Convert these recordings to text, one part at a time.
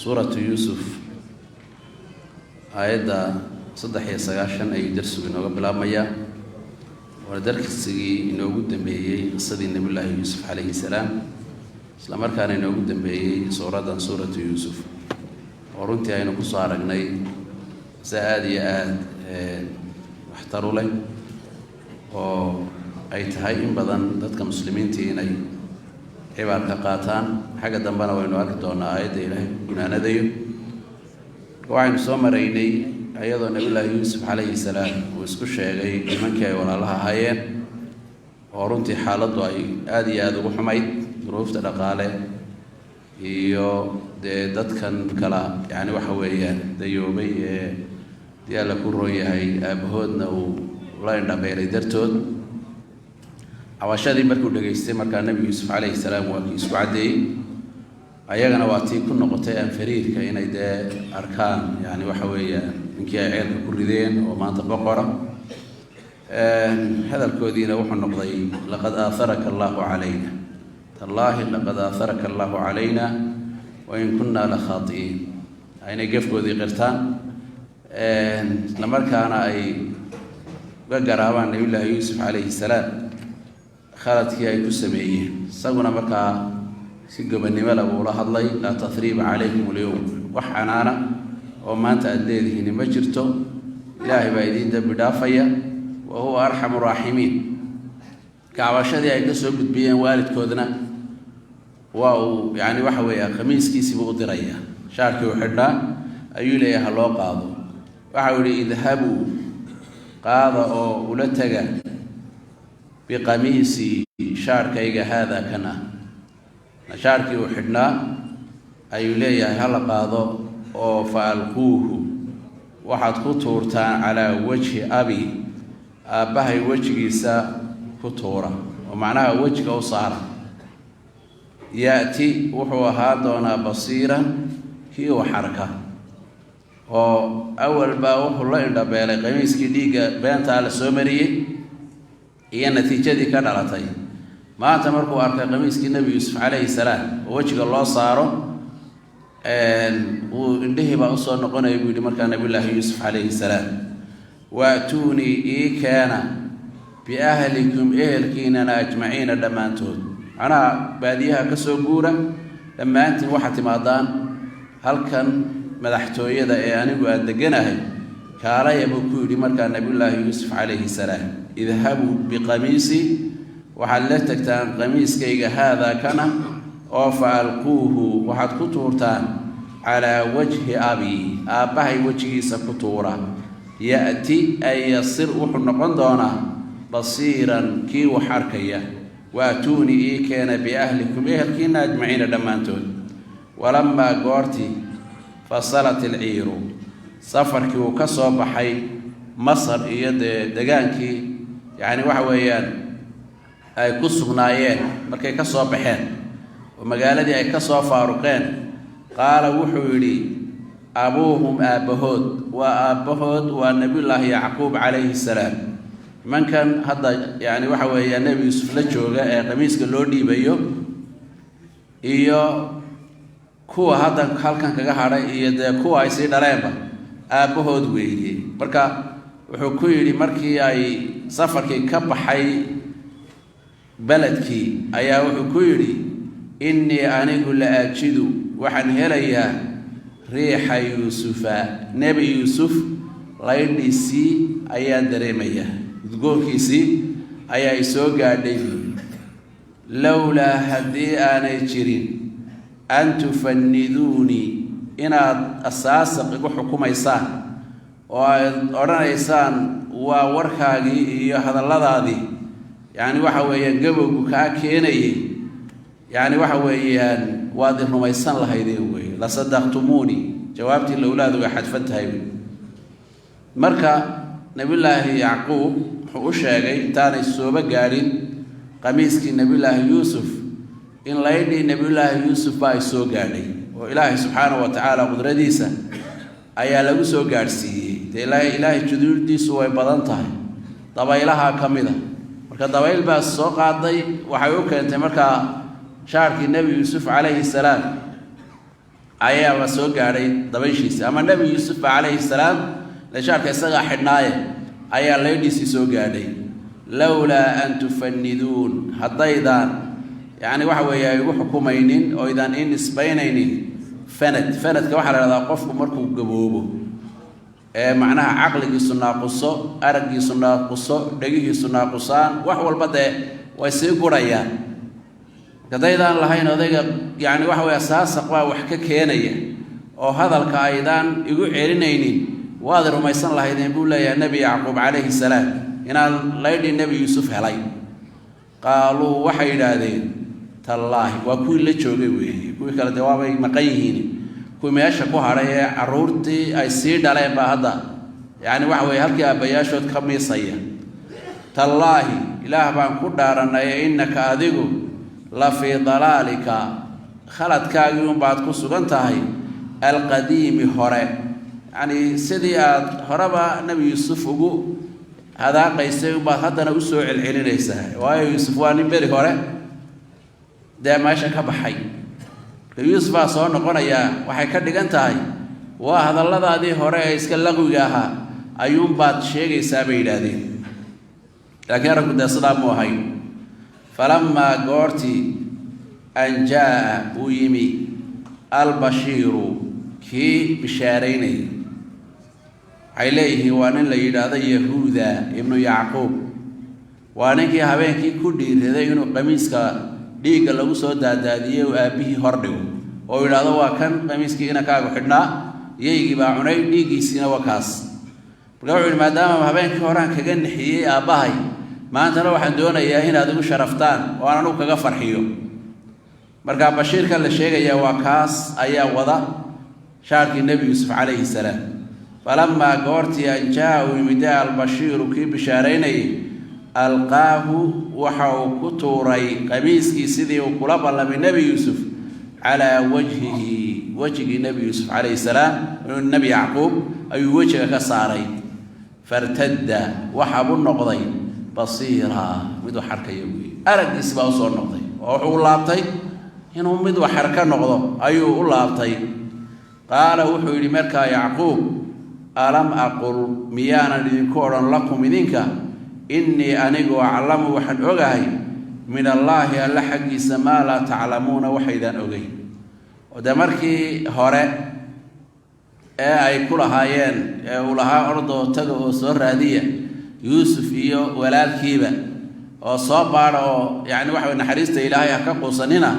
سورة يوسف آيات صدح يسقاشن أي درس إنه قبل أمية ودرك السجي إنه قدم به قصة النبي الله يوسف عليه السلام سلام كان إنه قدم به سورة يوسف ورنتي أنا قصة رجني سأدي واحتروا لي أي تهاي إن بدن ضد كمسلمين تيني عبارة قاتان حاجة دمبنا وينو أكتونا آيات إلهي قلنا نديو وعين سومريني أيضا نبي الله يوسف عليه السلام ويسكو الشيغي من كاي ولا الله هايين ورنتي حالته أي آدي آدو حميد ظروف تلقاله iyo dadkan kala yani waxa weeyaan dayoobay diyaala ku rooyahay aabahoodna uu la indhabeeray dartood awashadii markuu dhageystay markaa nabi yuusuf calayhi salaam waa kii isku cadeeyay ayagana waa tii ku noqotay aan fariirka inay arkaan yani waxa weeyaan ninkii ay ceelka ku rideen oo maanta boqora hadalkoodiina wuxuu noqday laqad aatharaka allahu calayna الله لقد آثرك الله علينا وإن كنا لخاطئين أين جفوا ذي قرتان لما كان أي بقرابان نبي الله يوسف عليه السلام خالد كي يكسبيه سقنا بكا سجب النمل أبو الله الله لا تثريب عليكم اليوم وحنانا وما أنت أدليه نمجرته إلهي بايدين بدافية وهو أرحم الراحمين كعواشدي أي كسب بيان والد كودنا واو يعني وحوي خميس كيسي بقدرية شاركي وحدا أيولي هلو قاضو وحولي اذهبوا قاضو ولتقى بقميسي شاركي هذا كنا شاركي وحدا أيولي هلا قاضو فألقوه وحد خطورتان على وجه أبي أبهي وجهي سا خطورة ومعناها وجهك وصارة يأتي وحو هادونا بصيرا هي وحركة وأول باوح الله إن دبالي قميص كديقة بيانت على السومرية هي النتيجة دي كان على طيب ما تمركوا أركا قميص النبي يوسف عليه السلام ووجهك الله صاروا وإنده بأصول نقونا يقول مركا نبي الله يوسف عليه السلام وأتوني كان بأهلكم إهلكيننا أجمعين دمانتون أنا باديها كسوغورة لما أنت واحد مادان هل كان مدحتو يدا يعني وأدقناه كارا يبكو لمركا نبي الله يوسف عليه السلام اذهبوا بقميصي وحلتك تان قميص كيغا هذا كان وفألقوه وحد كتورتان على وجه أبي أبهي وجهي سكتورة يأتي أي يصير وحنقون دونا بصيرا كي وحركية واتوني كان بأهلكم إهلكين أجمعين دمانتون ولما قرتي فصلت العير سفرك وكسب حي مصر يد دجانكي يعني وحويان أي كسبنايين مركي كسب حين ومقالدي أي كسب فاروقين قال وحولي أبوهم وأبهود والنبي الله يعقوب عليه السلام من كان هذا يعني وحوي النبي يوسف لجوجا قميص كلودي بيو إيو كوا هذا حال كان كجهارة إيده كوا يصير دلائما أبوهود ويجي بركة وحكوي لي مركي أي سفر كي كب حي بلد كي أي وحكوي لي إني أنا أقول أجد وحن هليا ريح يوسف نبي يوسف لا يدسي أيان دريمية قولكيسي أي سوق عليه لولا هدي أنا جرين أن تفندوني إن أساسق حكومة إنسان وأنا إنسان ووركاجي هذا اللذاذي يعني وحوي جبوا كأكيني يعني وحوي واضح إنه ما إنسان لهيدي لا صدقتموني جوابتي الأولاد واحد فتها مركا نبي الله يعقوب وشاقي تاني السوبة قالين قميسك نبي الله يوسف إن ليدي نبي الله يوسف باي سو قالي وإلهي سبحانه وتعالى قدرديسة أيا لو سو قارسي إلهي جدول دي سوى بدنتها طبعا إلها كمدة مركا طبعا باس سو قاضي وحيوك أنت مركا شارك النبي يوسف عليه السلام ayaa wa soo gaaray dabayshiisa ama nabi yuusuf alayhi salaam la shaarka isaga xidhnaaye ayaa leedhiisi soo gaadhay lawla an tufannidun hadaydan yani waxa weeye ugu xukumaynin oo idan in isbaynaynin fanadka waxa la yiraahdaa qofku markuu gaboobo macnaha aqligiisu naaquso aragiisu naaquso dhagihiisu naaqusaan wax walba way sii gurayaan kadaydan lahayn odayga yani waxa weeye asaasaq waa wax ka keenaya oo hadalka aydan igu celinaynin waad rumaysan lahaydeen buu leeyahay nabi yacquub calayhi salaam inaan laydhi nabi yuusuf helay qaaluu waxay yidhaahdeen tallaahi waa kuwii la joogay weeye kuwii kale dee waabay maqan yihiin kuwii meesha ku hadhay ee carruurtii ay sii dhaleen baa hadda yani waxa weeye halkii aabbayaashood ka miisaya tallaahi ilaah baan ku dhaaranay innaka adigu la fii dalaalika khaladkaagii unbaad ku sugan tahay alqadiimi hore yani sidii aad horeba nabi yuusuf ugu hadaaqaysay unbaad haddana u soo celcelinaysaa waayo yuusuf waa nin beri hore dee meesha ka baxay yuusuf baa soo noqonayaa waxay ka dhigan tahay waa hadalladaadii hore ee iska laqwiga ahaa ayuunbaad sheegaysaa bay yidhaahdeen laakiin arrinku dee sidaa mu ahay falamaa goortii an jaa'a uu yimi albashiiru kii bishaaraynayay waxay leeyihiin waa nin la yidhaahdo yahuuda ibnu yacquub waa ninkii habeenkii ku dhiiraday inuu qamiiska dhiigga lagu soo daadaadiyey oo aabbihii hordhigo oo yidhaahdo waa kan qamiiskii inankaagu xidhnaa yaygii baa cunay dhiiggiisiina waa kaas marka wuxuu yidhi maadaama habeenkii horaan kaga nixiyey aabbahay maantana waxaan doonayaa inaad igu sharaftaan oo aan anugu kaga farxiyo marka bashiirkan la sheegayaa waa kaas ayaa wada shaarkii nebi yuusuf calayhi salaam falamaa goortii an jaa uu yimid albashiiru kii bishaaraynayay alqaahu waxa uu ku tuuray qamiiskii sidii uu kula ballamay nebi yuusuf calaa wajhihi wejigii nebi yuusuf calayhi salaam nebi yacquub ayuu wejiga ka saaray fartadda waxaa buu noqday basiira mid wax arkaya weeye araggiisi baa usoo noqday oo wuxuu u laabtay inuu mid wax arka noqdo ayuu u laabtay qaala wuxuu yidhi markaa yacquub alam aqul miyaanan idinku odhan lakum idinka innii anigu aclamu waxaan ogahay min allaahi alla xaggiisa maa laa taclamuuna waxaydaan ogeyn oo dee markii hore ee ay ku lahaayeen ee uu lahaa ordoo taga oo soo raadiya yuusuf iyo walaalkiiba oo soo baadha oo yani waxa naxariista ilaahay ha ka quusanina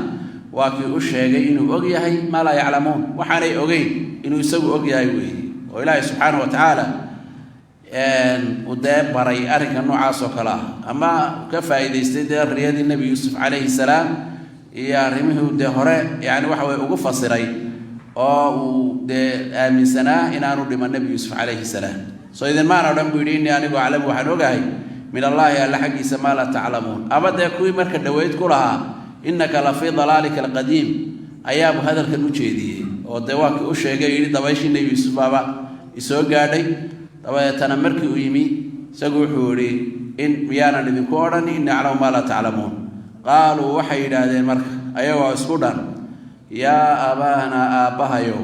waa kii u sheegay inuu og yahay maa laa yaclamuun waxaanay ogeyn inuu isagu og yahay weeye oo ilaahay subxaanahu wa tacaala uu dee baray arrinka noocaas oo kale ah ama ka faa'iidaystay dee riyadii nebi yuusuf calayhi salaam iyo arrimihii dee hore yani waxa weye ugu fasiray oo uu dee aaminsanaa inaanu dhiman nebi yuusuf calayhi salaam soo idinmaan o dhan buu yidhi innii anigu aclamu waxaan ogahay min allaahi alla xaggiisa maa laa taclamuun ama dee kuwii marka dhoweyd ku lahaa innaka la fii dalaalika alqadiim ayaabu hadalkan u jeediyey oo dee waa kii u sheegay yidhi dabayshii nebi yuusuf baaba isoo gaadhay dabeetana markii uu yimi isagu wuxuu yidhi in miyaanan idinku odhan innii aclamu maa laa taclamuun qaaluu waxay yidhaahdeen marka ayagoo isku dhan yaa abaana aabbahayow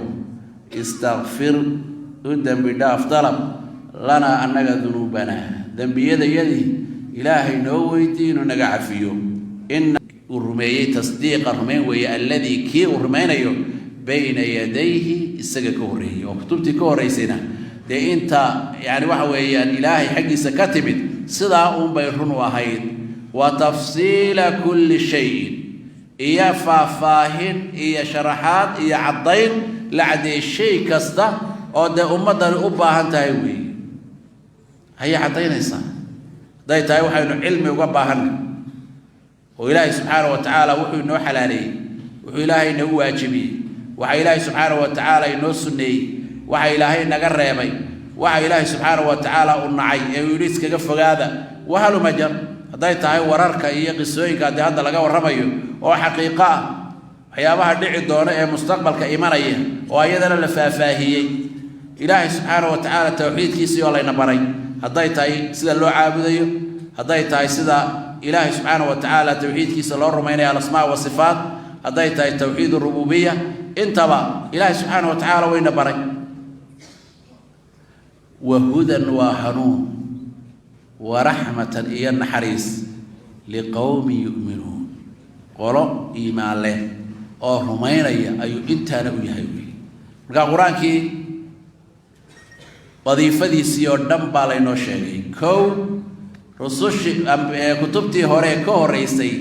istakfir u dembi dhaaf dalab lanaa annaga dunuubanaa dembiyadayadii ilaahay noo weydii inuu naga cafiyo ina uu rumeeyey tasdiiqa rumayn weeye alladii kii uu rumaynayo bayna yadayhi isaga ka horreeyey oo kutubtii ka horraysayna dee inta yani waxa weeyaan ilaahay xaggiisa ka timid sidaa uunbay run u ahayd wa tafsiila kulli shayin iyo faahfaahin iyo sharaxaad iyo caddayn la caddeeyey shay kasta oo dee ummaddani u baahan tahay weeye ayay caddaynaysaa hadday tahay waxaynu cilmi uga baahanay oo ilaahay subxaanahu wa tacaala wuxuu inoo xalaaleeyey wuxuu ilaahay nagu waajibiyey waxa ilaahay subxaanahu wa tacaala inoo sunneeyey waxa ilaahay naga reebay waxa ilaahay subxaanahu wa tacaala u nacay ee uu yidhi iskaga fogaada wahaluma jar hadday tahay wararka iyo qisooyinka haddii hadda laga warramayo oo xaqiiqo ah waxyaabaha dhici doona ee mustaqbalka imanaya oo ayadana la faahfaahiyey ilaahay subxaanahu wa tacaala tawxiidkiisii oo layna baray hadday tahay sida loo caabudayo hadday tahay sida ilaahay subxaanahu wa tacaala tawxiidkiisa loo rumaynayo alasmaa wa sifaat hadday tahay tawxiid rububiya انتبه إلهي سبحانه وتعالى وين بري وهدى وحنون ورحمة إيان حريص لقوم يؤمنون قولوا إيمان له أو رمينيا أي إنتانا ويهيوي مركا قرآنكي وظيفة دي سيور دنبا لينو شيغي كو رسوش كتبتي هوري كو هوريسي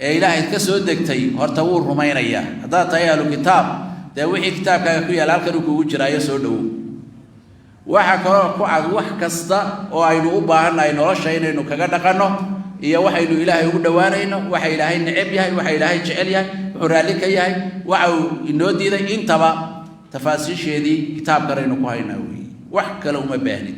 إلهي كسو دكتي هورتاور رمينيا هذا تيالو كتاب ده وحي كتاب كاكو يالالكا نكو جرايا سودو waxa kale ku cad wax kasta oo aynu u baahannahay noloshayna inuu kaga dhaqano iyo waxaynu ilaahay ugu dhawaanayno waxa ilaahay neceb yahay waxa ilaahay jecel yahay wuxuu raali ka yahay waxa uu inoo diiday intaba tafaasiisheedii kitaabka aynu ku haynaa weey wax kale uma baahnin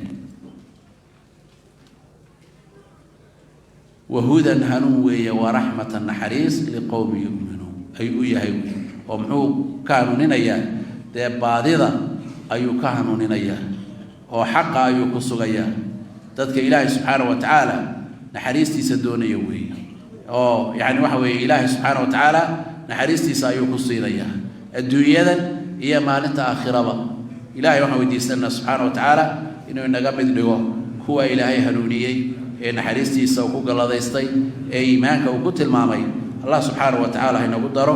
wahudan hanun weeye wa rahmatan naxariis liqawmi yu'minuun ay u yahay oo muxuu ka hanuuninayaa dee baadida ayuu ka hanuuninayaa oo xaqa ayuu ku sugayaa dadka ilaahay subxaanahu wa tacaala naxariistiisa doonaya weeye oo yani waxa weeye ilaahay subxaanahu wa tacaala naxariistiisa ayuu ku siinayaa adduunyadan iyo maalinta aakhiraba ilaahay waxaan weydiisanaa subxaanahu wa tacaala inuu inaga mid dhigo kuwa ilaahay hanuuniyey ee naxariistiisa uu ku galladaystay ee iimaanka uu ku tilmaamay allah subxaanahu wa tacaala ha inagu daro